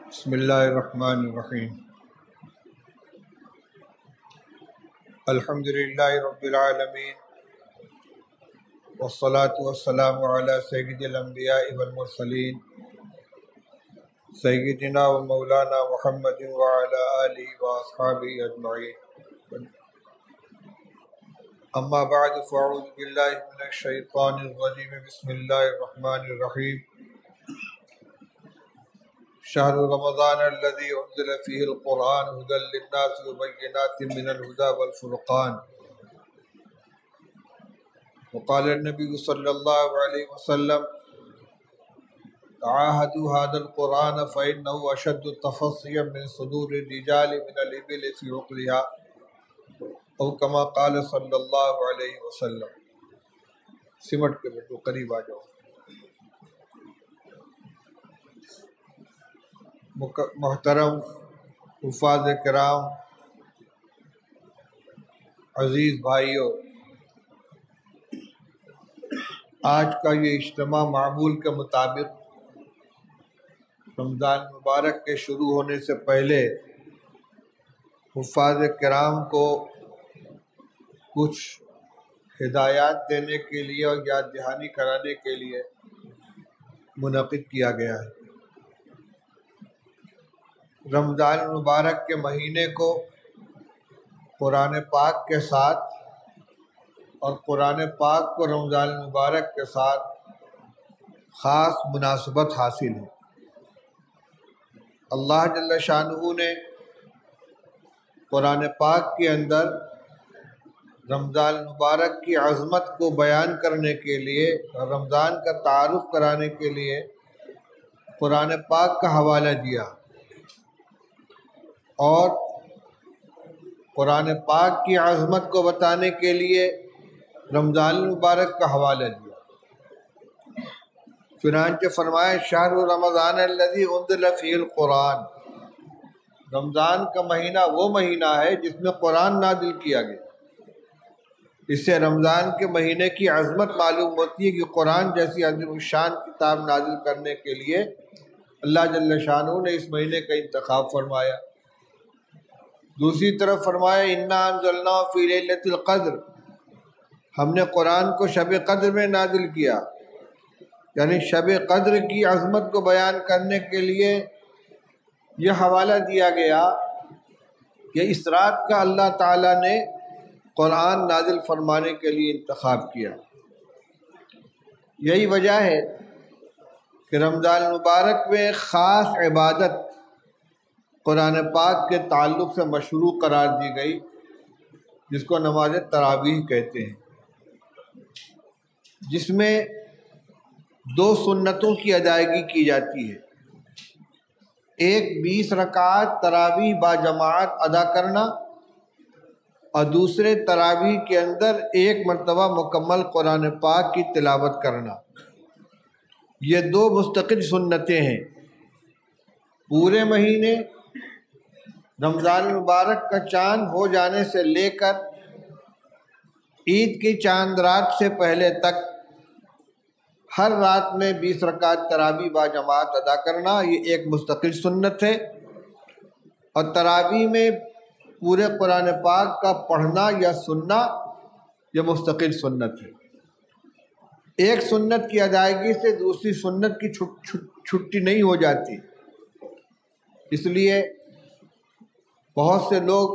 بسم اللہ الرحمن الرحیم الحمد للہ رب العالمین والصلاة والسلام علی سید الانبیاء والمرسلین سیدنا و مولانا محمد وعلی آلہ واصحابہ اجمعین اما بعد فاعوذ باللہ من الشیطان الرجیم بسم اللہ الرحمن الرحیم شهر رمضان الذي أنزل فيه القرآن هدى للناس وبينات من الهدى والفرقان وقال النبي صلى الله عليه وسلم تعاهدوا هذا القرآن فإنه أشد تفصيا من صدور الرجال من الإبل في عقلها أو كما قال صلى الله عليه وسلم. سمٹ کے بیٹو قریب آ جاؤ. محترم حفاظ کرام، عزیز بھائیوں، آج کا یہ اجتماع معمول کے مطابق رمضان مبارک کے شروع ہونے سے پہلے حفاظ کرام کو کچھ ہدایات دینے کے لیے اور یاد دہانی کرانے کے لیے منعقد کیا گیا ہے. رمضان مبارک کے مہینے کو قرآن پاک کے ساتھ اور قرآن پاک کو رمضان مبارک کے ساتھ خاص مناسبت حاصل ہے. اللہ جل شانہ نے قرآن پاک کے اندر رمضان مبارک کی عظمت کو بیان کرنے کے لیے اور رمضان کا تعارف کرانے کے لیے قرآن پاک کا حوالہ دیا اور قرآن پاک کی عظمت کو بتانے کے لیے رمضان المبارک کا حوالہ دیا. چنانچہ فرمایا شہر رمضان الذی انزل فیہ القرآن، رمضان کا مہینہ وہ مہینہ ہے جس میں قرآن نازل کیا گیا. اس سے رمضان کے مہینے کی عظمت معلوم ہوتی ہے کہ قرآن جیسی عظیم الشان کتاب نازل کرنے کے لیے اللہ جل شانہ نے اس مہینے کا انتخاب فرمایا. دوسری طرف فرمایا انا انزلناہ فی لیلۃ القدر، ہم نے قرآن کو شب قدر میں نازل کیا، یعنی شب قدر کی عظمت کو بیان کرنے کے لیے یہ حوالہ دیا گیا کہ اس رات کا اللہ تعالیٰ نے قرآن نازل فرمانے کے لیے انتخاب کیا. یہی وجہ ہے کہ رمضان مبارک میں خاص عبادت قرآن پاک کے تعلق سے مشروع قرار دی گئی، جس کو نماز تراویح کہتے ہیں، جس میں 2 سنتوں کی ادائیگی کی جاتی ہے. ایک 20 رکعات تراویح با جماعت ادا کرنا اور دوسرے تراویح کے اندر 1 مرتبہ مکمل قرآن پاک کی تلاوت کرنا. یہ 2 مستقل سنتیں ہیں. پورے مہینے رمضان مبارک کا چاند ہو جانے سے لے کر عید کی چاند رات سے پہلے تک ہر رات میں 20 رکعت تراویح با جماعت ادا کرنا یہ ایک مستقل سنت ہے، اور تراویح میں پورے قرآن پاک کا پڑھنا یا سننا یہ مستقل سنت ہے. ایک سنت کی ادائیگی سے دوسری سنت کی چھٹی نہیں ہو جاتی. اس لیے بہت سے لوگ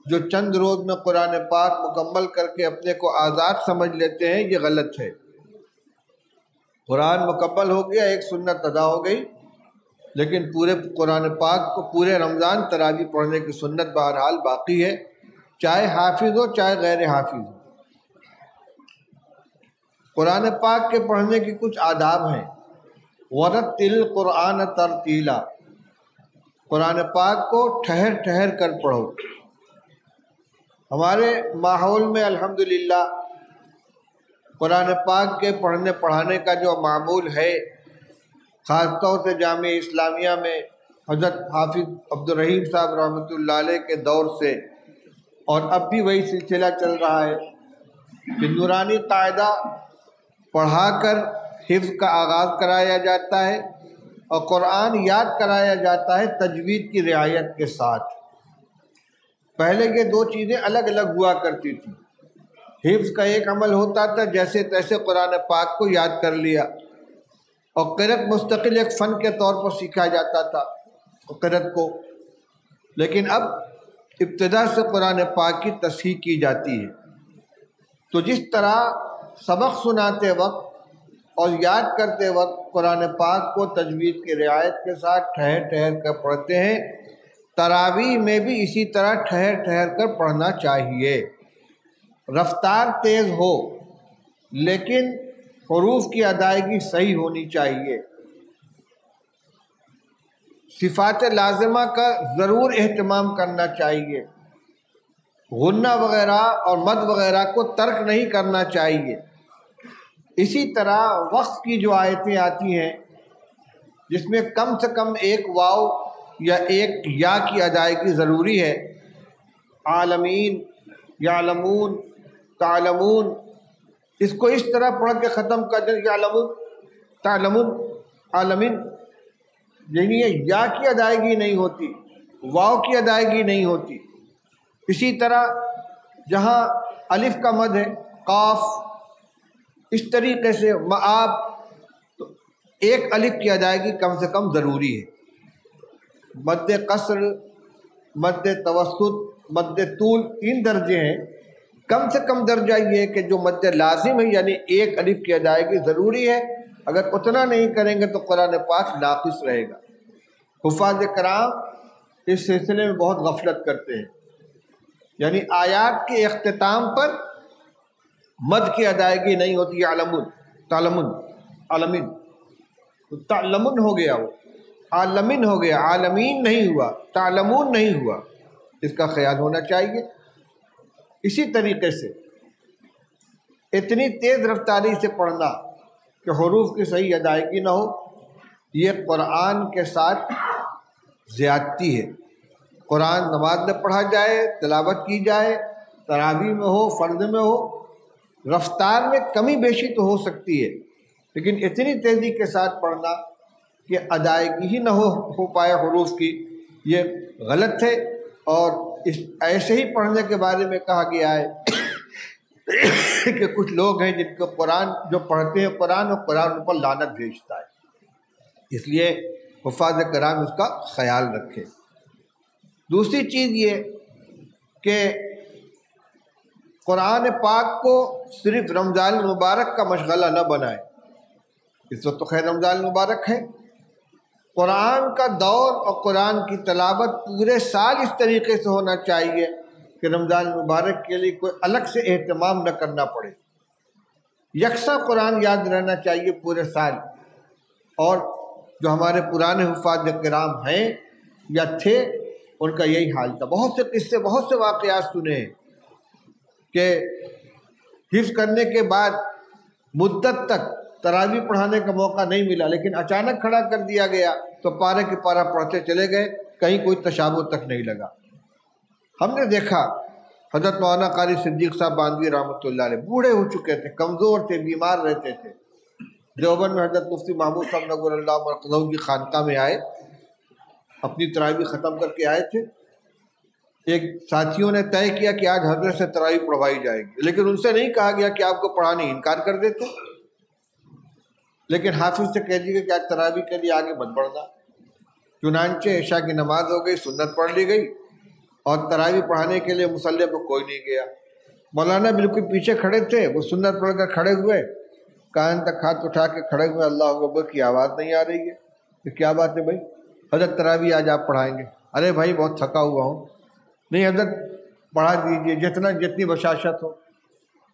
جو چند روز میں قرآن پاک مکمل کر کے اپنے کو آزاد سمجھ لیتے ہیں، یہ غلط ہے. قرآن مکمل ہو گیا، ایک سنت ادا ہو گئی، لیکن پورے قرآن پاک کو پورے رمضان تراویح پڑھنے کی سنت بہرحال باقی ہے، چاہے حافظ ہو چاہے غیر حافظ ہو. قرآن پاک کے پڑھنے کی کچھ آداب ہیں. وَرَتِّلِ الْقُرْآنَ تَرْتِیلًا، قرآن پاک کو ٹھہر ٹھہر کر پڑھو. ہمارے ماحول میں الحمدللہ قرآن پاک کے پڑھنے پڑھانے کا جو معمول ہے، خاص طور سے جامعہ اسلامیہ میں حضرت حافظ عبدالرحیم صاحب رحمۃ اللہ علیہ کے دور سے، اور اب بھی وہی سلسلہ چل رہا ہے کہ نورانی قاعدہ پڑھا کر حفظ کا آغاز کرایا جاتا ہے، اور قرآن یاد کرایا جاتا ہے تجوید کی رعایت کے ساتھ۔ پہلے یہ دو چیزیں الگ الگ ہوا کرتی تھیں۔ حفظ کا ایک عمل ہوتا تھا، جیسے تیسے قرآن پاک کو یاد کر لیا، اور قرأت مستقل ایک فن کے طور پر سیکھا جاتا تھا قرأت کو۔ لیکن اب ابتدا سے قرآن پاک کی تصحیح کی جاتی ہے، تو جس طرح سبق سناتے وقت اور یاد کرتے وقت قرآن پاک کو تجوید کی رعایت کے ساتھ ٹھہر ٹھہر کر پڑھتے ہیں، تراویح میں بھی اسی طرح ٹھہر ٹھہر کر پڑھنا چاہیے۔ رفتار تیز ہو لیکن حروف کی ادائیگی صحیح ہونی چاہیے۔ صفات لازمہ کا ضرور اہتمام کرنا چاہیے۔ غنہ وغیرہ اور مد وغیرہ کو ترک نہیں کرنا چاہیے۔ اسی طرح وقف کی جو آیتیں آتی ہیں جس میں کم سے کم ایک واو یا ایک یا کی ادائیگی ضروری ہے، عالمین، یعلمون، تعلمون، اس کو اس طرح پڑھ کے ختم کر دیں، یعلمون، تعلمون، عالمین، یعنی یہ یا کی ادائیگی نہیں ہوتی، واو کی ادائیگی نہیں ہوتی۔ اسی طرح جہاں الف کا مد ہے، قاف، اس طریقے سے معاب، تو ایک الف کی ادائیگی کم سے کم ضروری ہے۔ مد قصر، مد توسط، مد طول، 3 درجے ہیں۔ کم سے کم درجہ یہ ہے کہ جو مد لازم ہے یعنی ایک الف کی ادائیگی ضروری ہے، اگر اتنا نہیں کریں گے تو قرآن پاک ناقص رہے گا۔ حفاظ کرام اس سلسلے میں بہت غفلت کرتے ہیں، یعنی آیات کے اختتام پر مد کی ادائیگی نہیں ہوتی، یعلمون، تعلمون، عالمین، تعلمون ہو گیا، وہ عالمین ہو گیا، عالمین نہیں ہوا، تعلمون نہیں ہوا، اس کا خیال ہونا چاہیے۔ اسی طریقے سے اتنی تیز رفتاری سے پڑھنا کہ حروف کی صحیح ادائیگی نہ ہو، یہ قرآن کے ساتھ زیادتی ہے۔ قرآن نماز میں پڑھا جائے، تلاوت کی جائے، تراویح میں ہو، فرض میں ہو، رفتار میں کمی بیشی تو ہو سکتی ہے، لیکن اتنی تیزی کے ساتھ پڑھنا کہ ادائیگی ہی نہ ہو پائے حروف کی، یہ غلط ہے۔ اور اس ایسے ہی پڑھنے کے بارے میں کہا گیا ہے کہ کچھ لوگ ہیں جن کو قرآن جو پڑھتے ہیں قرآن، اور قرآن ان پر لعنت بھیجتا ہے، اس لیے حفاظ کرام اس کا خیال رکھیں۔ دوسری چیز یہ کہ قرآن پاک کو صرف رمضان المبارک کا مشغلہ نہ بنائیں۔ اس وقت تو خیر رمضان المبارک ہے، قرآن کا دور اور قرآن کی تلاوت پورے سال اس طریقے سے ہونا چاہیے کہ رمضان المبارک کے لیے کوئی الگ سے اہتمام نہ کرنا پڑے۔ یکساں قرآن یاد رہنا چاہیے پورے سال۔ اور جو ہمارے پرانے حفاظ کرام ہیں یا تھے، ان کا یہی حال تھا۔ بہت سے قصے، بہت سے واقعات سنے ہیں کہ حفظ کرنے کے بعد مدت تک تراویح پڑھانے کا موقع نہیں ملا، لیکن اچانک کھڑا کر دیا گیا تو پارے کی پارہ پڑھتے چلے گئے، کہیں کوئی تشابہ تک نہیں لگا۔ ہم نے دیکھا حضرت مولانا قاری صدیق صاحب باندھوی رحمۃ اللہ علیہ بوڑھے ہو چکے تھے، کمزور تھے، بیمار رہتے تھے۔ دیوبند میں حضرت مفتی محمود صاحب نور اللہ مرقدہ کی خانقاہ میں آئے، اپنی تراویح ختم کر کے آئے تھے۔ ایک ساتھیوں نے طے کیا کہ آج حضرت سے تراویح پڑھوائی جائے گی، لیکن ان سے نہیں کہا گیا کہ آپ کو پڑھانے، انکار کر دیتے، لیکن حافظ سے کہہ دیے کہ آج تراویح کے لیے آگے مت بڑھنا۔ چنانچہ عشاء کی نماز ہو گئی، سنت پڑھ لی گئی، اور تراویح پڑھانے کے لیے مصلی پہ کوئی نہیں گیا۔ مولانا بالکل پیچھے کھڑے تھے، وہ سنت پڑھ کر کھڑے ہوئے، کان تک ہاتھ اٹھا کے کھڑے ہوئے، اللہ اکبر کی آواز نہیں آ رہی ہے۔ کہ کیا بات ہے بھائی؟ حضرت تراویح آج آپ پڑھائیں گے؟ ارے بھائی بہت تھکا ہوا ہوں۔ نہیں حضرت پڑھا دیجئے، جتنی بشاشت ہو۔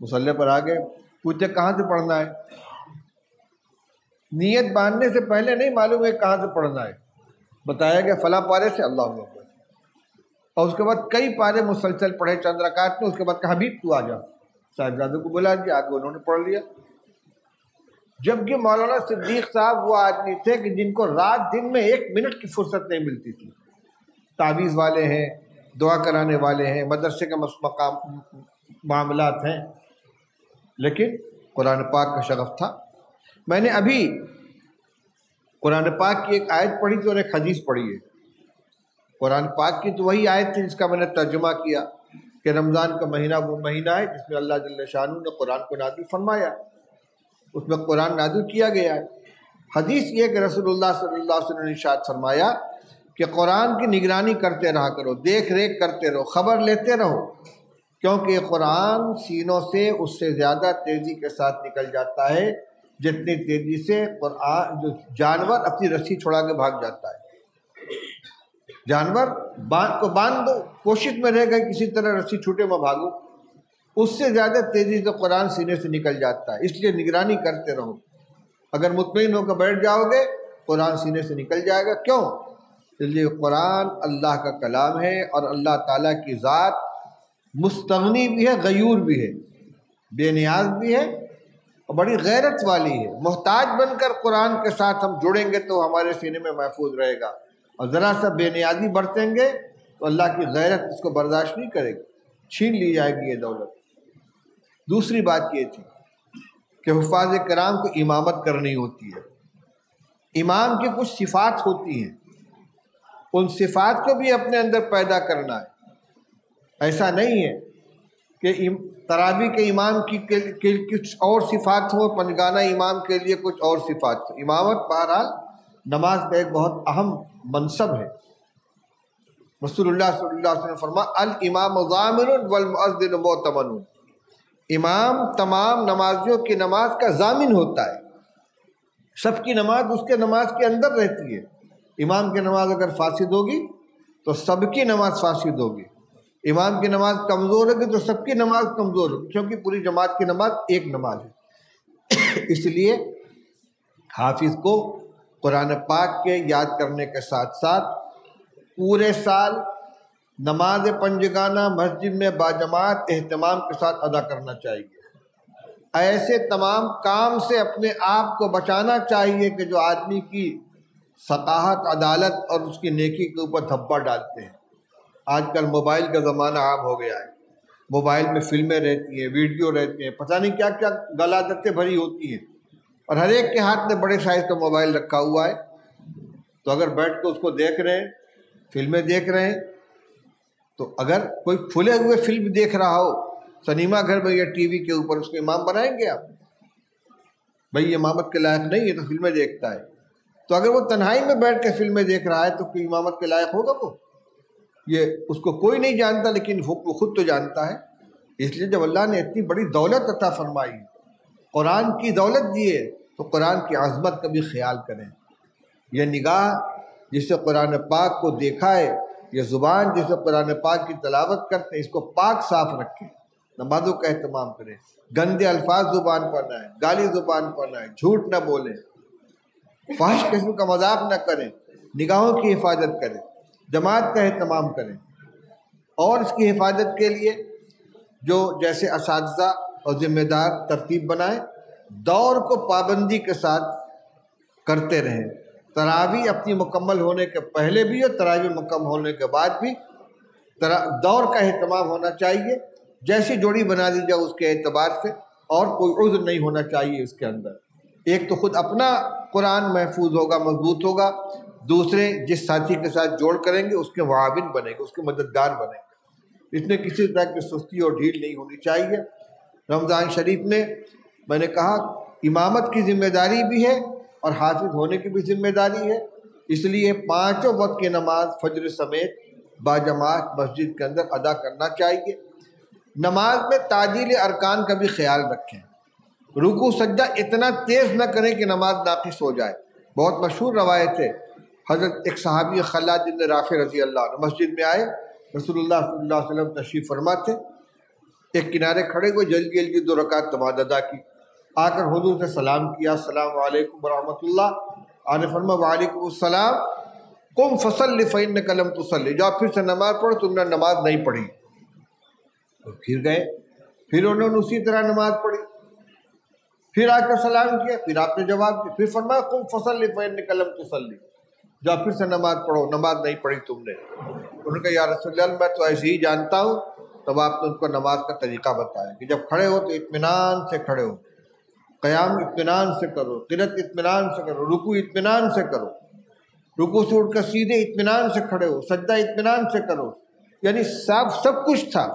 مصلی پر آ گئے، پوچھتے کہاں سے پڑھنا ہے؟ نیت باندھنے سے پہلے نہیں معلوم ہے کہاں سے پڑھنا ہے، بتایا گیا فلاں پارے سے، اللہ اکبر، اور اس کے بعد کئی پارے مسلسل پڑھے چند رکعت میں۔ اس کے بعد کہا حبیب تو آ جا، صاحبزادوں کو بلا دیا، آگے انہوں نے پڑھ لیا۔ جبکہ مولانا صدیق صاحب وہ آدمی تھے کہ جن کو رات دن میں 1 منٹ کی فرصت نہیں ملتی تھی۔ تعویذ والے ہیں، دعا کرانے والے ہیں، مدرسے کے معاملات ہیں، لیکن قرآن پاک کا شغف تھا۔ میں نے ابھی قرآن پاک کی ایک آیت پڑھی تھی اور ایک حدیث پڑھی ہے۔ قرآن پاک کی تو وہی آیت تھی جس کا میں نے ترجمہ کیا کہ رمضان کا مہینہ وہ مہینہ ہے جس میں اللہ جل شانہ نے قرآن کو نازل فرمایا، اس میں قرآن نازل کیا گیا ہے۔ حدیث یہ کہ رسول اللہ صلی اللہ علیہ وسلم نے ارشاد فرمایا کہ قرآن کی نگرانی کرتے رہا کرو، دیکھ ریکھ کرتے رہو، خبر لیتے رہو، کیونکہ قرآن سینوں سے اس سے زیادہ تیزی کے ساتھ نکل جاتا ہے جتنی تیزی سے قرآن جو جانور اپنی رسی چھڑا کے بھاگ جاتا ہے۔ جانور کو باندھ دو، کوشش میں رہ گئے کسی طرح رسی چھوٹے میں بھاگو، اس سے زیادہ تیزی سے قرآن سینے سے نکل جاتا ہے۔ اس لیے نگرانی کرتے رہو، اگر مطمئن ہو کر بیٹھ جاؤ گے قرآن سینے سے نکل جائے گا۔ کیوں؟ اس لیے قرآن اللہ کا کلام ہے اور اللہ تعالیٰ کی ذات مستغنی بھی ہے، غیور بھی ہے، بے نیاز بھی ہے اور بڑی غیرت والی ہے۔ محتاج بن کر قرآن کے ساتھ ہم جڑیں گے تو ہمارے سینے میں محفوظ رہے گا، اور ذرا سا بے نیازی برتیں گے تو اللہ کی غیرت اس کو برداشت نہیں کرے گی، چھین لی جائے گی یہ دولت۔ دوسری بات یہ تھی کہ حفاظ کرام کو امامت کرنی ہوتی ہے۔ امام کی کچھ صفات ہوتی ہیں، ان صفات کو بھی اپنے اندر پیدا کرنا ہے۔ ایسا نہیں ہے کہ تراویح کے امام کی کچھ اور صفات ہوں، پنجگانہ امام کے لیے کچھ اور صفات ہوں۔ امامت بہرحال نماز کا ایک بہت اہم منصب ہے۔ رسول اللہ صلی اللہ علیہ وسلم فرمایا الامام ضامن والمؤذن مؤتمن، امام تمام نمازیوں کی نماز کا ضامن ہوتا ہے، سب کی نماز اس کے نماز کے اندر رہتی ہے۔ امام کی نماز اگر فاسد ہوگی تو سب کی نماز فاسد ہوگی، امام کی نماز کمزور ہوگی تو سب کی نماز کمزور ہوگی، کیونکہ پوری جماعت کی نماز ایک نماز ہے۔ اس لیے حافظ کو قرآن پاک کے یاد کرنے کے ساتھ ساتھ پورے سال نماز پنجگانہ مسجد میں باجماعت اہتمام کے ساتھ ادا کرنا چاہیے۔ ایسے تمام کام سے اپنے آپ کو بچانا چاہیے کہ جو آدمی کی ثقافت، عدالت اور اس کی نیکی کے اوپر دھبا ڈالتے ہیں۔ آج کل موبائل کا زمانہ عام ہو گیا ہے، موبائل میں فلمیں رہتی ہیں، ویڈیو رہتے ہیں، پتہ نہیں کیا کیا غلاظتیں بھری ہوتی ہیں، اور ہر ایک کے ہاتھ میں بڑے سائز کا موبائل رکھا ہوا ہے۔ تو اگر بیٹھ کے اس کو دیکھ رہے ہیں، فلمیں دیکھ رہے ہیں، تو اگر کوئی کھلے ہوئے فلم دیکھ رہا ہو سنیما گھر میں یا ٹی وی کے اوپر، اس کو امام بنائیں گے آپ؟ بھائی یہ امامت کے لائق نہیں ہے، تو فلمیں دیکھتا ہے۔ تو اگر وہ تنہائی میں بیٹھ کے فلمیں دیکھ رہا ہے تو کوئی امامت کے لائق ہوگا وہ؟ یہ اس کو کوئی نہیں جانتا، لیکن وہ خود تو جانتا ہے۔ اس لیے جب اللہ نے اتنی بڑی دولت عطا فرمائی، قرآن کی دولت دی ہے، تو قرآن کی عظمت کا بھی خیال کریں۔ یہ نگاہ جس سے قرآن پاک کو دیکھا ہے، یہ زبان جس سے قرآن پاک کی تلاوت کرتے ہیں، اس کو پاک صاف رکھیں، نمازوں کا اہتمام کریں، گندے الفاظ زبان پر نہ آئیں، گالی زبان پر نہ آئیں، جھوٹ نہ بولیں، فحش قسم کا مذاق نہ کریں، نگاہوں کی حفاظت کریں، جماعت کا اہتمام کریں۔ اور اس کی حفاظت کے لیے جو جیسے اساتذہ اور ذمہ دار ترتیب بنائیں، دور کو پابندی کے ساتھ کرتے رہیں۔ تراویح اپنی مکمل ہونے کے پہلے بھی اور تراویح مکمل ہونے کے بعد بھی دور کا اہتمام ہونا چاہیے۔ جیسی جوڑی بنا دی جائے اس کے اعتبار سے، اور کوئی عذر نہیں ہونا چاہیے اس کے اندر۔ ایک تو خود اپنا قرآن محفوظ ہوگا، مضبوط ہوگا، دوسرے جس ساتھی کے ساتھ جوڑ کریں گے اس کے معاون بنے گے، اس کے مددگار بنے گے۔ اس میں کسی طرح کی سستی اور ڈھیل نہیں ہونی چاہیے۔ رمضان شریف میں نے کہا امامت کی ذمہ داری بھی ہے اور حافظ ہونے کی بھی ذمہ داری ہے، اس لیے 5 وقت کی نماز فجر سمیت باجماعت مسجد کے اندر ادا کرنا چاہیے۔ نماز میں تعدیل ارکان کا بھی خیال رکھیں، رکوع سجدہ اتنا تیز نہ کریں کہ نماز ناقص ہو جائے۔ بہت مشہور روایت ہے، حضرت ایک صحابی خلاد بن رافع رضی اللہ عنہ مسجد میں آئے، رسول اللہ صلی اللہ علیہ وسلم تشریف فرما تھے، ایک کنارے کھڑے ہوئے، جلدی جلدی 2 رکعت نماز ادا کی، آ کر حضور سے سلام کیا، السلام علیکم ورحمۃ اللہ۔ آپ نے فرمایا وعلیکم السلام، قم فصلی فإنک لم تصلی، جاؤ پھر سے نماز پڑھو، تم نے نماز نہیں پڑھی۔ تو پھر گئے، پھر انہوں نے اسی طرح نماز پڑھی، پھر آ کر سلام کیا، پھر آپ نے جواب دیا، پھر فرمایا قم فصلی فإنک لم تصلی، جاؤ پھر سے نماز پڑھو، نماز نہیں پڑھی تم نے۔ انہوں نے کہا یا رسول اللہ میں تو ایسے ہی جانتا ہوں۔ تب آپ نے ان کو نماز کا طریقہ بتایا کہ جب کھڑے ہو تو اطمینان سے کھڑے ہو، قیام اطمینان سے کرو، قرات اطمینان سے کرو، رکوع اطمینان سے کرو، رکوع سے اٹھ کر سیدھے اطمینان سے کھڑے ہو، سجدہ اطمینان سے کرو. یعنی سب کچھ تھا،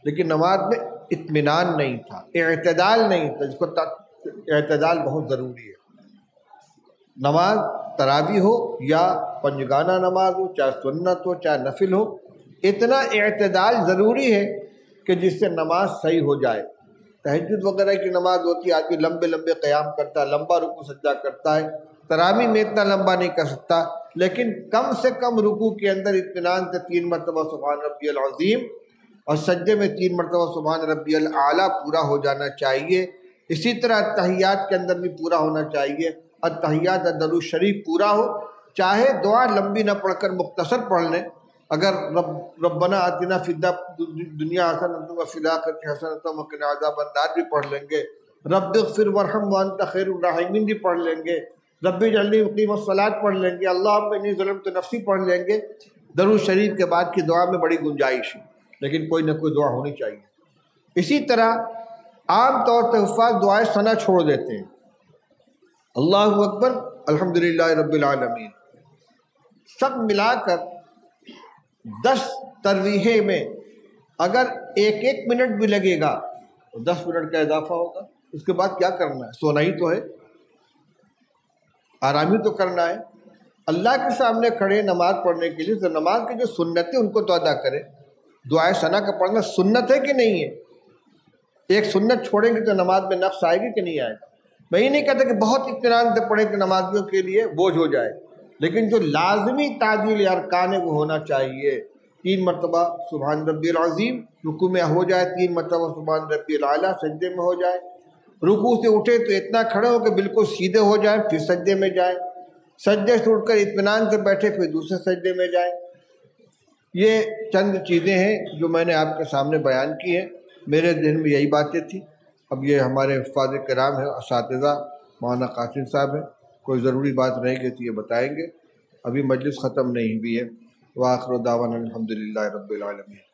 لیکن نماز میں اطمینان نہیں تھا، اعتدال نہیں تھا، جس کو اعتدال بہت ضروری ہے. نماز تراویح ہو یا پنجگانہ نماز ہو، چاہے سنت ہو چاہے نفل ہو، اتنا اعتدال ضروری ہے کہ جس سے نماز صحیح ہو جائے. تہجد وغیرہ کی نماز ہوتی ہے، آدمی لمبے لمبے قیام کرتا ہے، لمبا رکوع سجدہ کرتا ہے. تراویح میں اتنا لمبا نہیں کر سکتا، لیکن کم سے کم رکوع کے اندر اطمینان سے 3 مرتبہ سبحان ربی العظیم اور سجدے میں 3 مرتبہ سبحان ربی الاعلیٰ پورا ہو جانا چاہیے. اسی طرح تحیات کے اندر بھی پورا ہونا چاہیے. التحیات درود شریف پورا ہو، چاہے دعا لمبی نہ پڑھ کر مختصر پڑھ لیں. اگر ربنا آتنا فی الدنیا حسنۃ وفی الآخرۃ حسنۃ وقنا عذاب النار بھی پڑھ لیں گے، رب اغفر وارحم وانت خیر الراحمین بھی پڑھ لیں گے، رب اجعلنی مقیم الصلاۃ پڑھ لیں گے، اللہم انی ظلمت نفسی پڑھ لیں گے. درود شریف کے بعد کی دعا میں بڑی گنجائش ہے، لیکن کوئی نہ کوئی دعا ہونی چاہیے. اسی طرح عام طور سے حفاظ دعائے ثنا چھوڑ دیتے ہیں. اللہ اکبر الحمدللہ رب العالمین، سب ملا کر 10 ترویحیں میں اگر ایک منٹ بھی لگے گا تو 10 منٹ کا اضافہ ہوگا. اس کے بعد کیا کرنا ہے؟ سونا ہی تو ہے، آرام ہی تو کرنا ہے. اللہ کے سامنے کھڑے نماز پڑھنے کے لیے تو نماز کی جو سنت ہے ان کو تو ادا کریں. دعائے ثنا کا پڑھنا سنت ہے کہ نہیں ہے؟ ایک سنت چھوڑیں گے تو نماز میں نقص آئے گی کہ نہیں آئے گا؟ میں یہ نہیں کہتا کہ بہت اطمینان سے پڑھیں کہ نمازیوں کے لیے بوجھ ہو جائے، لیکن جو لازمی تعدیل ارکان ہے وہ ہونا چاہیے. 3 مرتبہ سبحان ربی العظیم رکوع میں ہو جائے، 3 مرتبہ سبحان ربی الاعلیٰ سجدے میں ہو جائے، رکوع سے اٹھے تو اتنا کھڑے ہو کہ بالکل سیدھے ہو جائیں، پھر سجدے میں جائیں، سجدے سے اٹھ کر اطمینان سے بیٹھے پھر دوسرے سجدے میں جائیں. یہ چند چیزیں ہیں جو میں نے آپ کے سامنے بیان کی ہیں. میرے ذہن میں یہی باتیں تھیں. اب یہ ہمارے حفاظ کرام ہیں، اساتذہ مولانا قاسم صاحب ہیں، کوئی ضروری بات رہے گی تو یہ بتائیں گے. ابھی مجلس ختم نہیں ہوئی ہے. وآخر دعوانا الحمدللہ رب العالمین.